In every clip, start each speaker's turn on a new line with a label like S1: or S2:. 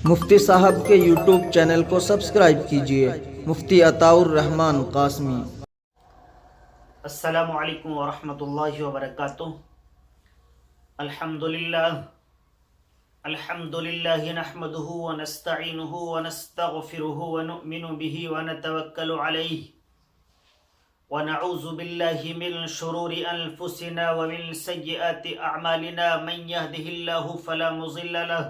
S1: مفتی صاحب کے YouTube channel کو سبسکرائب کیجیے، مفتی عطاء الرحمن قاسمی۔
S2: السلام علیکم ورحمۃ اللہ وبرکاتہ۔ الحمدللہ نحمده ونستعینه ونستغفره ونؤمن به ونتوکل علیہ ونعوذ باللہ من شرور انفسنا ومن سیئات اعمالنا، من يهده اللہ فلا مضل له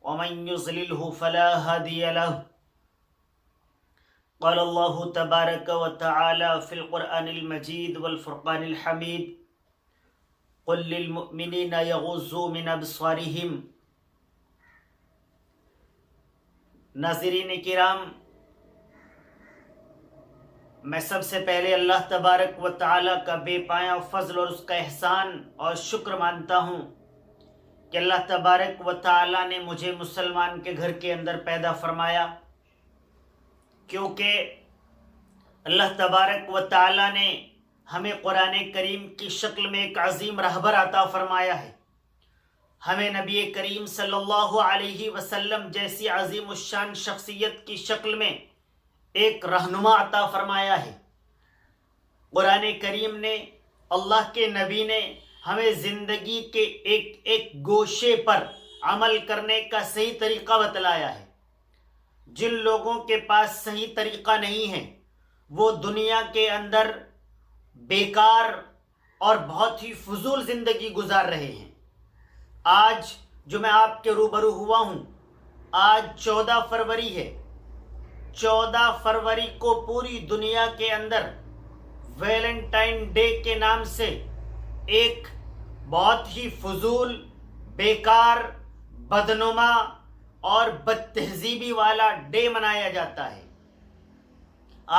S2: ومن يضلله فلا هادي له۔ قال الله تبارك وتعالى في القرآن المجيد والفرقان الحميد: قل للمؤمنين يغضوا من أبصارهم۔ ناظرین کرام، میں سب سے پہلے اللہ تبارک و تعالی کا بے پایہ فضل اور اس کا احسان اور شکر مانتا ہوں کہ اللہ تبارک و تعالی نے مجھے مسلمان کے گھر کے اندر پیدا فرمایا، کیونکہ اللہ تبارک و تعالی نے ہمیں قرآن کریم کی شکل میں ایک عظیم رہبر عطا فرمایا ہے، ہمیں نبی کریم صلی اللہ علیہ وسلم جیسی عظیم الشان شخصیت کی شکل میں ایک رہنما عطا فرمایا ہے۔ قرآن کریم نے، اللہ کے نبی نے ہمیں زندگی کے ایک ایک گوشے پر عمل کرنے کا صحیح طریقہ بتلایا ہے۔ جن لوگوں کے پاس صحیح طریقہ نہیں ہے وہ دنیا کے اندر بیکار اور بہت ہی فضول زندگی گزار رہے ہیں۔ آج جو میں آپ کے روبرو ہوا ہوں، آج 14 فروری ہے۔ 14 فروری کو پوری دنیا کے اندر ویلنٹائن ڈے کے نام سے ایک بہت ہی فضول، بیکار، بدنما اور بد تہذیبی والا ڈے منایا جاتا ہے۔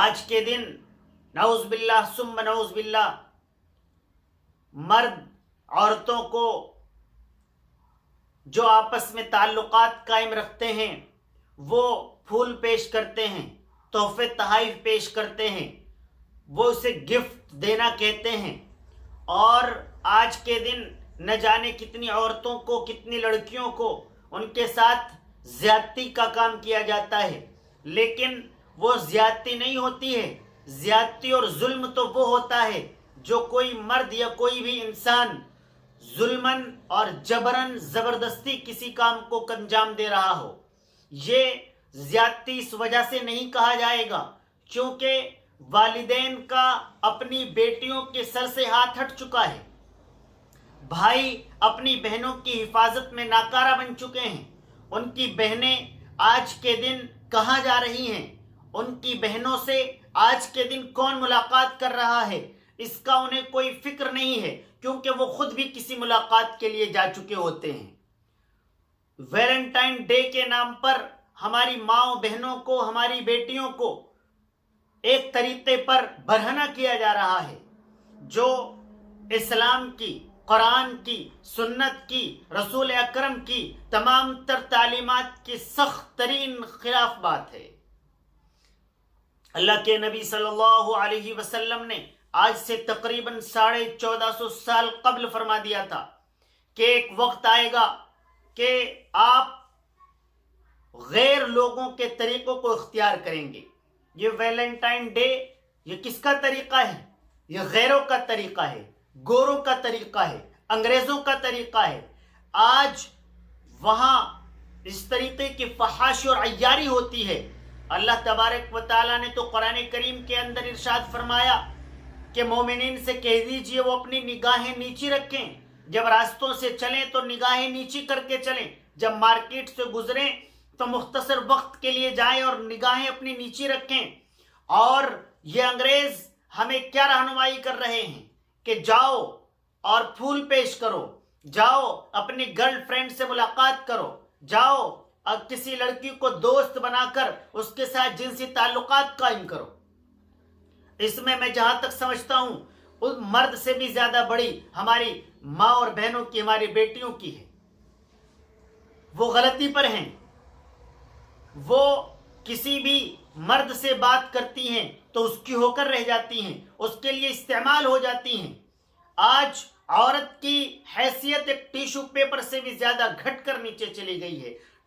S2: آج کے دن نعوذ باللہ ثم نعوذ باللہ مرد عورتوں کو جو آپس میں تعلقات قائم رکھتے ہیں وہ پھول پیش کرتے ہیں، تحفے تحائف پیش کرتے ہیں، وہ اسے گفٹ دینا کہتے ہیں، اور آج کے دن نہ جانے کتنی عورتوں کو، کتنی لڑکیوں کو ان کے ساتھ زیادتی کا کام کیا جاتا ہے۔ لیکن وہ زیادتی نہیں ہوتی ہے، زیادتی اور ظلم تو وہ ہوتا ہے جو کوئی مرد یا کوئی بھی انسان ظلماً اور جبراً زبردستی کسی کام کو انجام دے رہا ہو۔ یہ زیادتی اس وجہ سے نہیں کہا جائے گا چونکہ والدین کا اپنی بیٹیوں کے سر سے ہاتھ ہٹ چکا ہے، بھائی اپنی بہنوں کی حفاظت میں ناکارہ بن چکے ہیں۔ ان کی بہنیں آج کے دن کہاں جا رہی ہیں، ان کی بہنوں سے آج کے دن کون ملاقات کر رہا ہے، اس کا انہیں کوئی فکر نہیں ہے، کیونکہ وہ خود بھی کسی ملاقات کے لیے جا چکے ہوتے ہیں۔ ویلنٹائن ڈے کے نام پر ہماری ماں بہنوں کو، ہماری بیٹیوں کو ایک طریقے پر برہنہ کیا جا رہا ہے جو اسلام کی، قرآن کی، سنت کی، رسول اکرم کی تمام تر تعلیمات کی سخت ترین خلاف بات ہے۔ اللہ کے نبی صلی اللہ علیہ وسلم نے آج سے تقریباً 1450 سال قبل فرما دیا تھا کہ ایک وقت آئے گا کہ آپ غیر لوگوں کے طریقوں کو اختیار کریں گے۔ یہ ویلنٹائن ڈے یہ کس کا طریقہ ہے؟ یہ غیروں کا طریقہ ہے، گوروں کا طریقہ ہے، انگریزوں کا طریقہ ہے۔ آج وہاں اس طریقے کی فحاشی اور عیاری ہوتی ہے۔ اللہ تبارک و تعالیٰ نے تو قرآن کریم کے اندر ارشاد فرمایا کہ مومنین سے کہہ دیجئے وہ اپنی نگاہیں نیچی رکھیں، جب راستوں سے چلیں تو نگاہیں نیچی کر کے چلیں، جب مارکیٹ سے گزریں تو مختصر وقت کے لیے جائیں اور نگاہیں اپنی نیچی رکھیں۔ اور یہ انگریز ہمیں کیا رہنمائی کر رہے ہیں کہ جاؤ اور پھول پیش کرو، جاؤ اپنی گرل فرینڈ سے ملاقات کرو، جاؤ اب کسی لڑکی کو دوست بنا کر اس کے ساتھ جنسی تعلقات قائم کرو۔ اس میں جہاں تک سمجھتا ہوں اس مرد سے بھی زیادہ بڑی ہماری ماں اور بہنوں کی، ہماری بیٹیوں کی ہے۔ وہ غلطی پر ہیں، وہ کسی بھی مرد سے بات کرتی ہیں تو اس کی ہو کر رہ جاتی ہیں، اس کے لیے استعمال ہو جاتی ہیں۔ آج عورت کی حیثیت ایک ٹیشو پیپر سے بھی زیادہ گھٹ کر نیچے چلی گئی ہے۔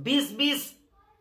S2: 20-20,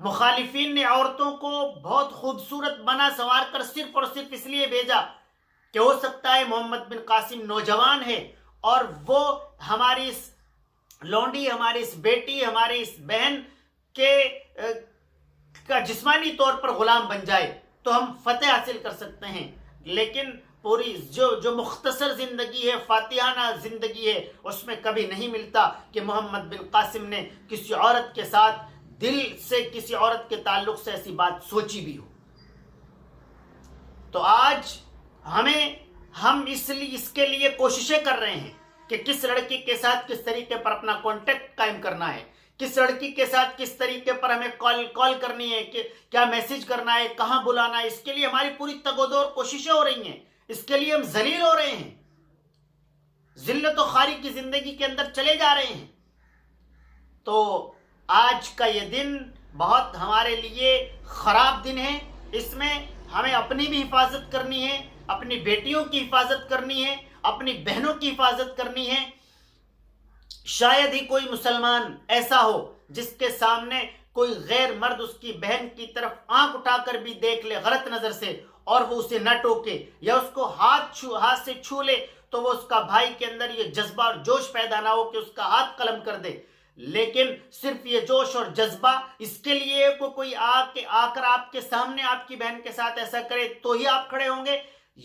S2: مخالفین نے عورتوں کو بہت خوبصورت بنا سنوار کر صرف اور صرف اس لیے بھیجا کہ ہو سکتا ہے محمد بن قاسم نوجوان ہے اور وہ ہماری اس لونڈی، ہماری اس بیٹی، ہماری اس بہن کے کا جسمانی طور پر غلام بن جائے تو ہم فتح حاصل کر سکتے ہیں۔ لیکن پوری جو مختصر زندگی ہے، فاتحانہ زندگی ہے، اس میں کبھی نہیں ملتا کہ محمد بن قاسم نے کسی عورت کے ساتھ دل سے کسی عورت کے تعلق سے ایسی بات سوچی بھی ہو۔ تو آج ہم اس کے لیے کوششیں کر رہے ہیں کہ کس لڑکی کے ساتھ کس طریقے پر اپنا کانٹیکٹ قائم کرنا ہے، کس لڑکی کے ساتھ کس طریقے پر ہمیں کال کرنی ہے، کہ کیا میسج کرنا ہے، کہاں بلانا ہے۔ اس کے لیے ہماری پوری تگ و دو کوششیں ہو رہی ہیں، اس کے لیے ہم ذلیل ہو رہے ہیں، ذلت و خواری کی زندگی کے اندر چلے جا رہے ہیں۔ تو آج کا یہ دن بہت ہمارے لیے خراب دن ہے۔ اس میں ہمیں اپنی بھی حفاظت کرنی ہے، اپنی بیٹیوں کی حفاظت کرنی ہے، اپنی بہنوں کی حفاظت کرنی ہے۔ شاید ہی کوئی مسلمان ایسا ہو جس کے سامنے کوئی غیر مرد اس کی بہن کی طرف آنکھ اٹھا کر بھی دیکھ لے غلط نظر سے اور وہ اسے نہ ٹوکے یا اس کو ہاتھ سے چھو لے تو وہ اس کا بھائی کے اندر یہ جذبہ اور جوش پیدا نہ ہو کہ اس کا ہاتھ قلم کر دے۔ لیکن صرف یہ جوش اور جذبہ اس کے لیے کوئی آ کر آپ کے سامنے آپ کی بہن کے ساتھ ایسا کرے تو ہی آپ کھڑے ہوں گے،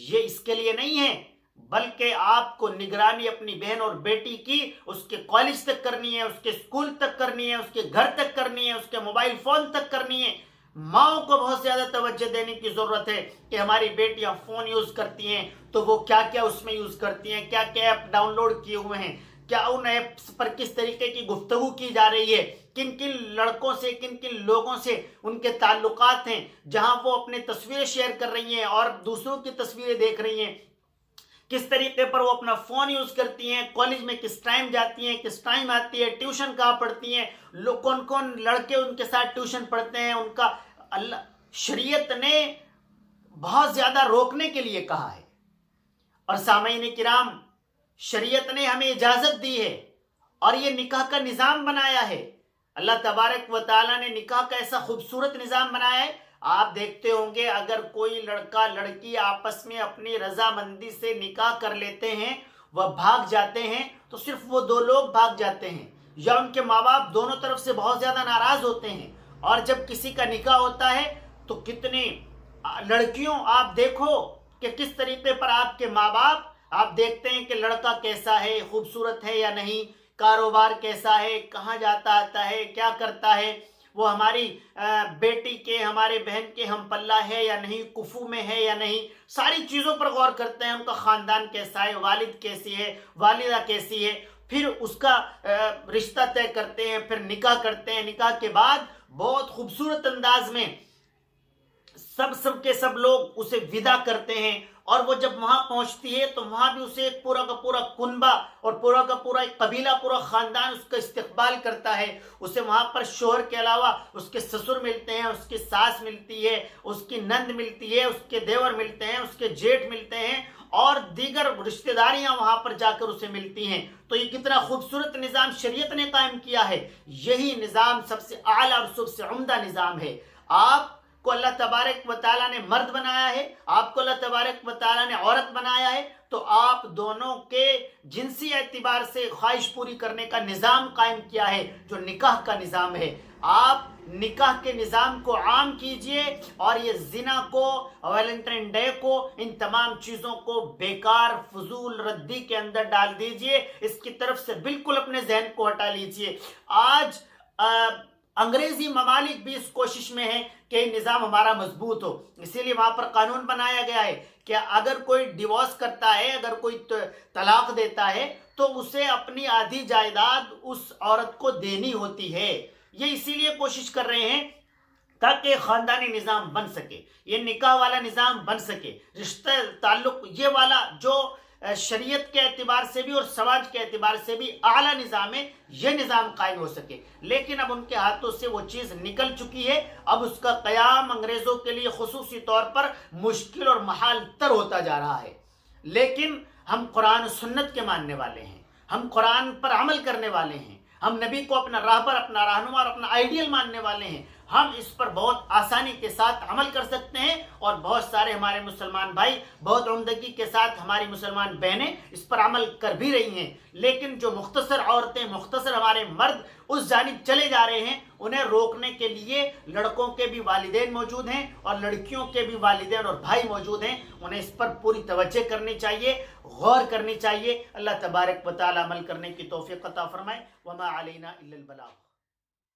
S2: یہ اس کے لیے نہیں ہے، بلکہ آپ کو نگرانی اپنی بہن اور بیٹی کی اس کے کالج تک کرنی ہے، اس کے اسکول تک کرنی ہے، اس کے گھر تک کرنی ہے، اس کے موبائل فون تک کرنی ہے۔ ماؤں کو بہت زیادہ توجہ دینے کی ضرورت ہے کہ ہماری بیٹیاں فون یوز کرتی ہیں تو وہ کیا کیا اس میں یوز کرتی ہیں، کیا کیا ایپ ڈاؤن لوڈ کیے ہوئے ہیں، کیا ان ایپس پر کس طریقے کی گفتگو کی جا رہی ہے، کن کن لڑکوں سے کن کن لوگوں سے ان کے تعلقات ہیں، جہاں وہ اپنے تصویریں شیئر کر رہی ہیں اور دوسروں کی تصویریں دیکھ رہی ہیں، کس طریقے پر وہ اپنا فون یوز کرتی ہیں، کالج میں کس ٹائم جاتی ہیں، کس ٹائم آتی ہے، ٹیوشن کہاں پڑھتی ہیں، کون کون لڑکے ان کے ساتھ ٹیوشن پڑھتے ہیں، ان کا شریعت نے بہت زیادہ روکنے کے لیے کہا ہے۔ اور سامعین کرام، شریعت نے ہمیں اجازت دی ہے اور یہ نکاح کا نظام بنایا ہے۔ اللہ تبارک و تعالیٰ نے نکاح کا ایسا خوبصورت نظام بنایا ہے۔ آپ دیکھتے ہوں گے اگر کوئی لڑکا لڑکی آپس میں اپنی رضامندی سے نکاح کر لیتے ہیں، وہ بھاگ جاتے ہیں تو صرف وہ دو لوگ بھاگ جاتے ہیں یا ان کے ماں باپ دونوں طرف سے بہت زیادہ ناراض ہوتے ہیں۔ اور جب کسی کا نکاح ہوتا ہے تو کتنی لڑکیوں آپ دیکھو کہ کس طریقے پر آپ کے ماں باپ آپ دیکھتے ہیں کہ لڑکا کیسا ہے، خوبصورت ہے یا نہیں، کاروبار کیسا ہے، کہاں جاتا آتا ہے، کیا کرتا ہے، وہ ہماری بیٹی کے ہمارے بہن کے ہم پلہ ہے یا نہیں، کفو میں ہے یا نہیں، ساری چیزوں پر غور کرتے ہیں، ان کا خاندان کیسا ہے، والد کیسی ہے، والدہ کیسی ہے، پھر اس کا رشتہ طے کرتے ہیں، پھر نکاح کرتے ہیں۔ نکاح کے بعد بہت خوبصورت انداز میں سب کے سب لوگ اسے ودا کرتے ہیں اور وہ جب وہاں پہنچتی ہے تو وہاں بھی اسے پورا کا پورا کنبہ اور پورا کا پورا ایک قبیلہ، پورا خاندان اس کا استقبال کرتا ہے۔ اسے وہاں پر شوہر کے علاوہ اس کے سسر ملتے ہیں، اس کی ساس ملتی ہے، اس کی نند ملتی ہے، اس کے دیور ملتے ہیں، اس کے جیٹھ ملتے ہیں اور دیگر رشتہ داریاں وہاں پر جا کر اسے ملتی ہیں۔ تو یہ کتنا خوبصورت نظام شریعت نے قائم کیا ہے۔ یہی نظام سب سے اعلیٰ اور سب سے عمدہ نظام ہے۔ آپ کو اللہ تبارک و تعالیٰ نے مرد بنایا ہے، آپ کو اللہ تبارک و تعالیٰ نے عورت بنایا ہے، تو آپ دونوں کے جنسی اعتبار سے خواہش پوری کرنے کا نظام قائم کیا ہے جو نکاح کا نظام ہے۔ آپ نکاح کے نظام کو عام کیجئے اور یہ زنا کو، ویلنٹائن ڈے کو، ان تمام چیزوں کو بیکار فضول ردی کے اندر ڈال دیجئے، اس کی طرف سے بالکل اپنے ذہن کو ہٹا لیجئے۔ آج انگریزی ممالک بھی اس کوشش میں ہیں کہ یہ نظام ہمارا مضبوط ہو، اسی لیے وہاں پر قانون بنایا گیا ہے کہ اگر کوئی ڈیورس کرتا ہے، اگر کوئی طلاق دیتا ہے تو اسے اپنی آدھی جائیداد اس عورت کو دینی ہوتی ہے۔ یہ اسی لیے کوشش کر رہے ہیں تاکہ خاندانی نظام بن سکے، یہ نکاح والا نظام بن سکے، رشتہ تعلق یہ والا جو شریعت کے اعتبار سے بھی اور سماج کے اعتبار سے بھی اعلیٰ نظام ہے، یہ نظام قائم ہو سکے۔ لیکن اب ان کے ہاتھوں سے وہ چیز نکل چکی ہے، اب اس کا قیام انگریزوں کے لیے خصوصی طور پر مشکل اور محال تر ہوتا جا رہا ہے۔ لیکن ہم قرآن و سنت کے ماننے والے ہیں، ہم قرآن پر عمل کرنے والے ہیں، ہم نبی کو اپنا راہبر، اپنا رہنما اور اپنا آئیڈیل ماننے والے ہیں۔ ہم اس پر بہت آسانی کے ساتھ عمل کر سکتے ہیں، اور بہت سارے ہمارے مسلمان بھائی بہت عمدگی کے ساتھ، ہماری مسلمان بہنیں اس پر عمل کر بھی رہی ہیں، لیکن جو مختصر عورتیں، مختصر ہمارے مرد اس جانب چلے جا رہے ہیں، انہیں روکنے کے لیے لڑکوں کے بھی والدین موجود ہیں اور لڑکیوں کے بھی والدین اور بھائی موجود ہیں، انہیں اس پر پوری توجہ کرنی چاہیے، غور کرنی چاہیے۔ اللہ تبارک و تعالی عمل کرنے کی توفیق عطا فرمائے۔ وما علینا الا البلاغ۔